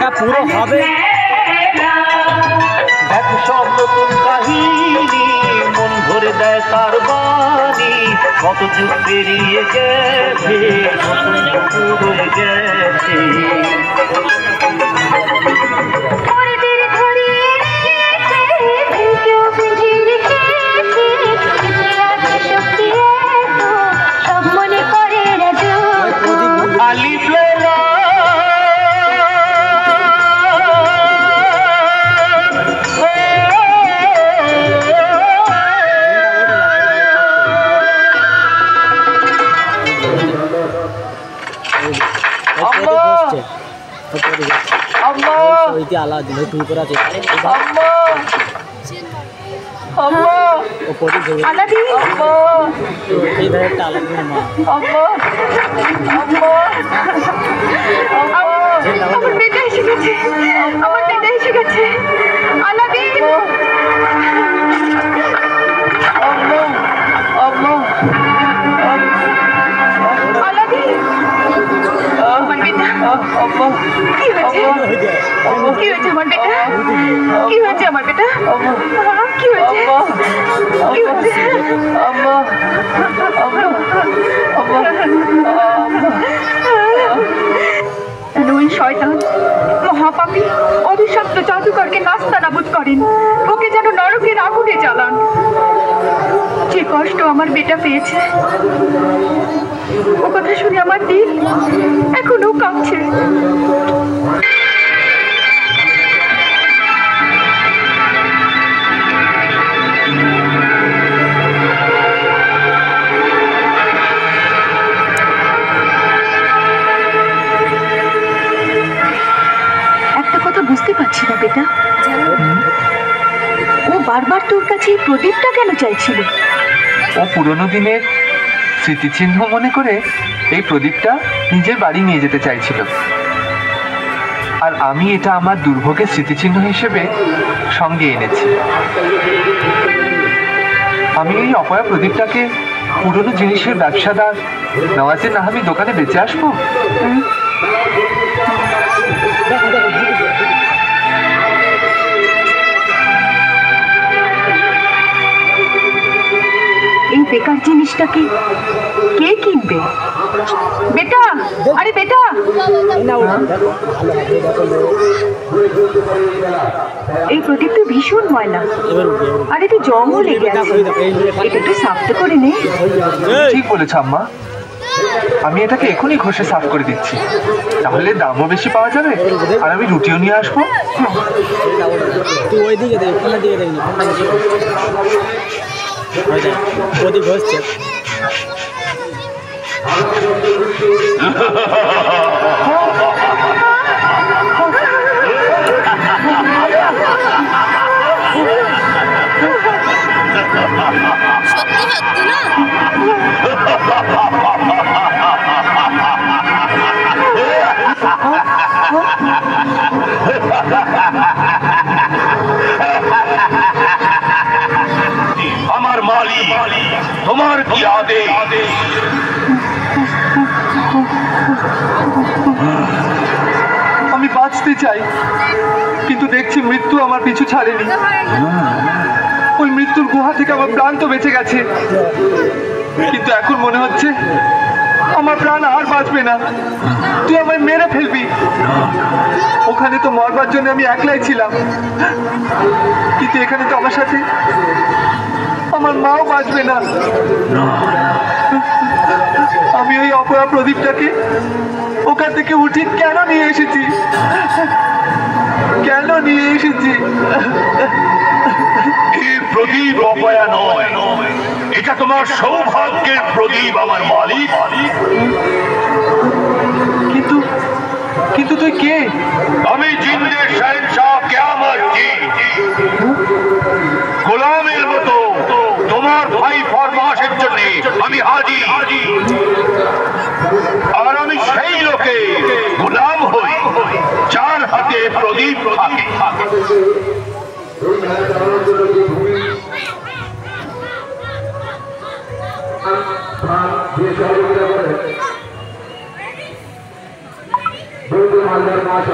হ্যাঁ পুরো হবে। এক সব নতুন কাহিনী মন ভরে দেয় তার বাণী, কত যুগ পেরিয়ে গেছে নতুন যুগ হয়ে গেছে। মহাপাপী অভিশপ্ত জাদুকরকে নাস্তানাবুদ করেন, ওকে যেন নরকের আগুনে জ্বালান। যে কষ্ট আমার বেটা পেয়েছে ও কথা শুনে আমার দিল এখনো কাঁপছে। বুঝতে পারছি না বেটা, ও বারবার তোর কাছে এই প্রদীপটা কেন চাইছিল? ও পুরনো দিনের স্মৃতিচিহ্ন মনে করে এই প্রদীপটা নিজের বাড়ি নিয়ে যেতে চাইছিল, আর আমি এটা আমার দুর্ভোগের স্মৃতিচিহ্ন হিসেবে সঙ্গে এনেছি। আমি এই অপয়া প্রদীপটাকে পুরনো জিনিসের ব্যবসাদার নওয়াজের নাহামি দোকানে বেচে আসবো। এই বেকার জিনিসটাকে কে কিনবে? বেটা, আরে বেটা, এই প্রদীপ তো ভীষণ ময়লা, আর এতে জমও লেগে আছে, এটা একটু সাফ করে নে। ঠিক বলেছ আম্মা, আমি এটাকে এখনই ঘষে সাফ করে দিচ্ছি, তাহলে দামও বেশি পাওয়া যাবে আর আমি রুটিও নিয়ে আসবো। প্রদীপ হচ্ছে সত্যি সত্যি না আমার মালিক, তোমার কি আদেশ? আমি বাঁচতে চাই, কিন্তু দেখছি মৃত্যু আমার পিছু ছাড়েনি। ওই মৃত্যুর গুহা থেকে আমার প্রাণ তো বেঁচে গেছে, কিন্তু এখন মনে হচ্ছে আমার প্রাণ আর বাঁচবে না, তুই আমায় মেরে ফেলবি। ওখানে তো মরবার জন্য আমি একলাই ছিলাম, কিন্তু এখানে তো আমার সাথে আমার মাও বাঁচবে না। আমি ওই অপয়া প্রদীপটাকে ওখান থেকে উঠে কেন নিয়ে এসেছি, কেন নিয়ে এসেছি? এই প্রদীপ অপয়া নয়, এটা তোমার সৌভাগ্যের প্রদীপ আমার মালিক। কিন্তু কিন্তু তুই কে? আমি জিন্দের শাহেনশাহ কিয়ামত জিন, গোলামের মতো তোমার ভাই ফরমাসের জন্য আমি হাজির, আর আমি সেই লোকে গোলাম হই যার হাতে প্রদীপ থাকে। আল্লাহর মাস